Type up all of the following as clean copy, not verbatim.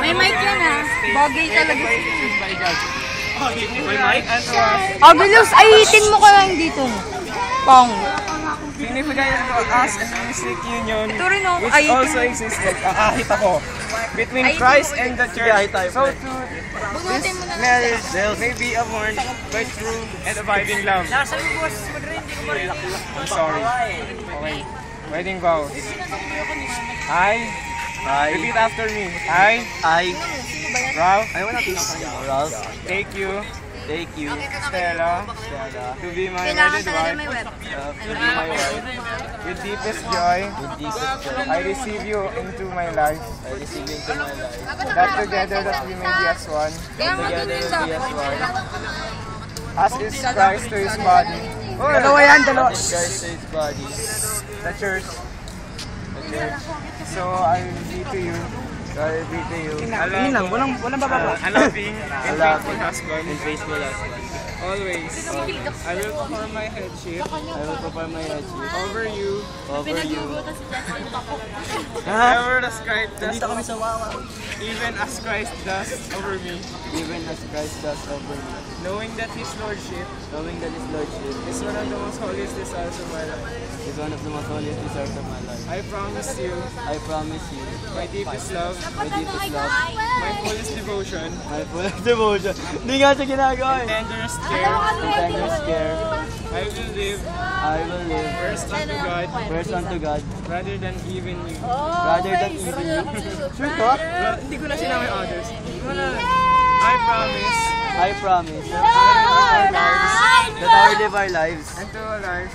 May mic yan ha. Bagay talaga. May mic? Agulus, ayitin mo ka lang dito. Pong. Significant to us and mystic union which ayitin also existed. Ahit ako. Between Christ and the church. So too, this marriage may be born by true and abiding love. I'm sorry. Okay. Wedding vows. Repeat after me. Ralph. Ralph, Take you. Stella. To be my Kailangan wedded talaga wife. may web. To be my wife. With deepest joy. I receive you into my life. That together that we may be as one. As is Christ to his body. Dalawa yan, dalawa. The church. So I will be to you. walang bababa. A loving and faithful husband. Always. I will perform my headship. Over you. Ever as Christ does. Even as Christ does over me. Knowing that His Lordship is one of the most holiest desires of my life. I promise you my deepest love, my fullest devotion, Hindi nga siya ginagawa and tenderest care. I will live first unto God rather than even you. Sure ka? Hindi ko na sinabi others. I promise That I will live our lives into a life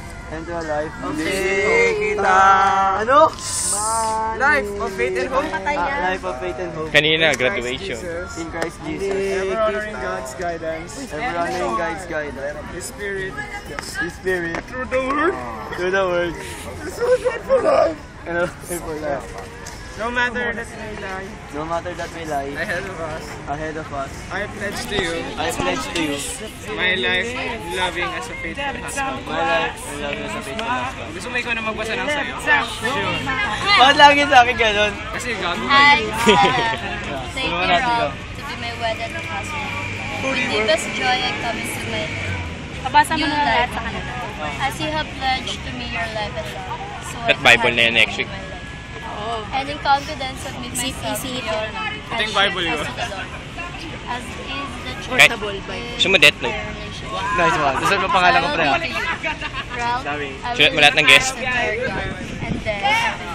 Ano? life of faith and hope. Life of faith and hope. Kanina, graduation. In Christ Jesus. Ever honoring God's guidance. His Spirit. Through the Word. And for life. No matter that may lie ahead of us, I pledge to you my life loving as a faithful husband. Gusto mo ikaw na magbasa ng sayo? Sure. Bakit lagi sa akin ganun? Kasi gago I kayo. take you Ralph to be my wedded husband. With deepest joy I commit to my Pabasa mo new na lahat life. sa kanila. As you have pledged to me your life and love. So That Bible na yan next week. And in confidence submit myself to your Ito yung Bible yun. as is the truth. Kahit, gusto mo Death Note? Nice one. Gusto mo pangalan ko, pre. Ralph, Sulat mo lahat ng guest. And then,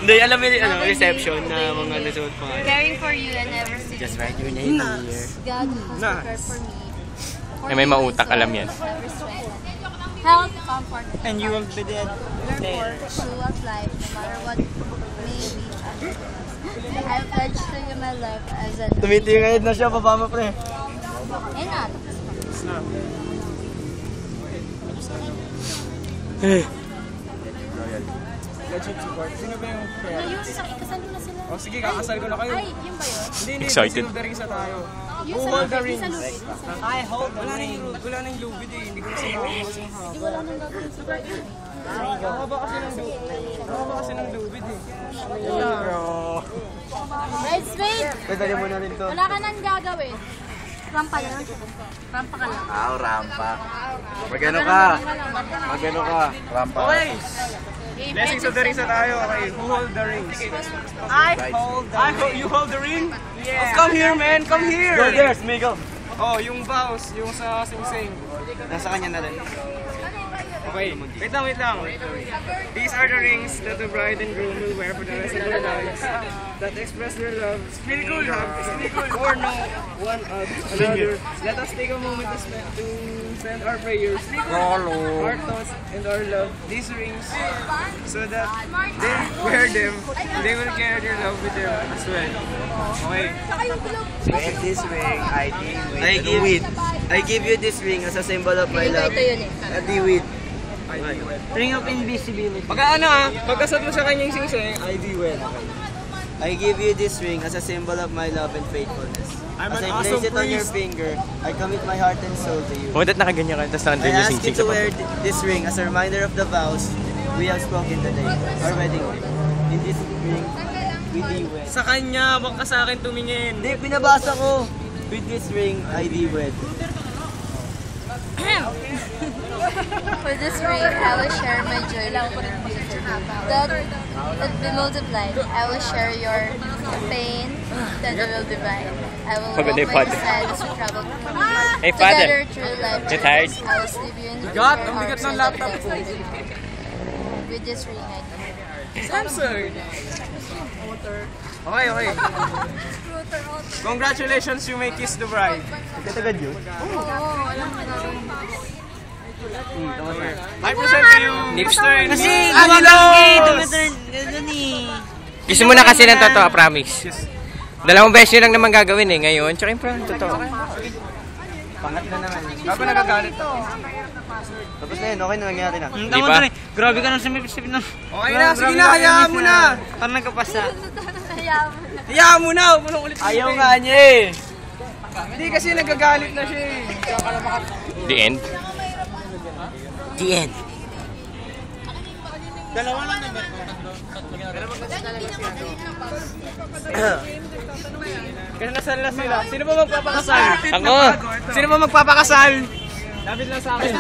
Hindi, alam mo yung reception na mga nasuot pa. caring for you and never seeing Just write your name here. God has prepared for me. Eh, may mautak, alam yan. Health, comfort, And you will be dead. therefore, true of life, no matter what may be. I pledge to you my life as an Tumitingin na siya, baba mo, pre. and not. Legit support. Sino ba yung prayer? Ayun, ikasal mo na sila. O sige, kakasal ko na kayo. Ay, yun ba yun? Hindi, Excited. Hold the rings na tayo. Yung Who sa hold the lubid, rings? yung sa lubid. Wala na yung lubid eh. Hindi ko na sinama kasi yung haba. Wala nang gagawin sa lubid. Ang haba kasi ng lubid eh. Bridesmaid, Pwede mo na rin to. wala ka nang gagawin. Rampa lang. Rampa ka lang. Rampa. Magano ka? Rampa. Okay! Blessings of the rings na tayo. Okay, who hold the rings? You hold the ring? Yeah. Oh, come here, man! Come here! Go there, Smigo. Oh, yung vows, yung sa sing-sing. Nasa kanya na rin. Okay, wait lang. These are the rings that the bride and groom will wear for the rest of their lives that express their love for no one another. Let us take a moment to send our prayers, our thoughts, and our love. These rings, so that they wear them, they will carry their love with them as well. Okay. With this ring, I give you this ring as a symbol of my love. Adiwit. Ring of invisibility. Pagkasat mo sa kanyang sing-sing, I do well. I give you this ring as a symbol of my love and faithfulness. I'm As an I awesome place it on your priest. finger, I commit my heart and soul to you. Oh, dat nakaganyan ka, tapos I nandun yung ask you sing-sing to sa wear pag. this ring as a reminder of the vows we have spoken today, our wedding ring. In this ring, with thee wed. Sa kanya, wag ka sa akin tumingin. Hindi, pinabasa ko. With this ring, I thee wed. For this ring, I will share my joy that be multiplied. I will share your pain that will divide. I will walk Pagod by na your side as we travel Hey, father. together through life. You tired? I will sleep you in the God, care ang bigat arms ng and laptop love ko. you. With this ring, I give. Samsung. Okay, okay. Congratulations, you may kiss the bride. Katagad yun? I present to you, Mr. Kasi Aguilos! Kiss mo na kasi ng totoo, promise. Dalawang beses nyo lang naman gagawin eh. Ngayon, tsaka yung totoo. Pangat na naman. Bago nagagalit. Tapos na yun, okay na lang natin ah. Di ba? Grabe ka nang sumipsip na. Okay na, sige na, hayaan mo na. Parang nagkapasa. Hayaan mo na, huwag mo nang ulit. Ayaw nga niya eh. Hindi kasi nagagalit na siya eh. The end. The end. Kasi nasal na sila. Sino ba magpapakasal? Ako! Sino ba magpapakasal? Dapat lang sa akin.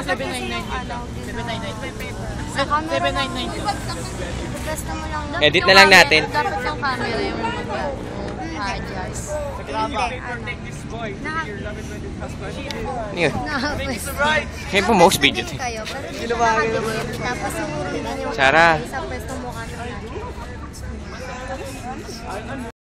Basta mo lang. Edit na lang natin. Dapat yung camera yung adjust. Ano yun? Nakapos. Kaya po most video. Kayo, pero hindi na nakadikit. Tapos yung Sarah. isa pwesto mo ka na.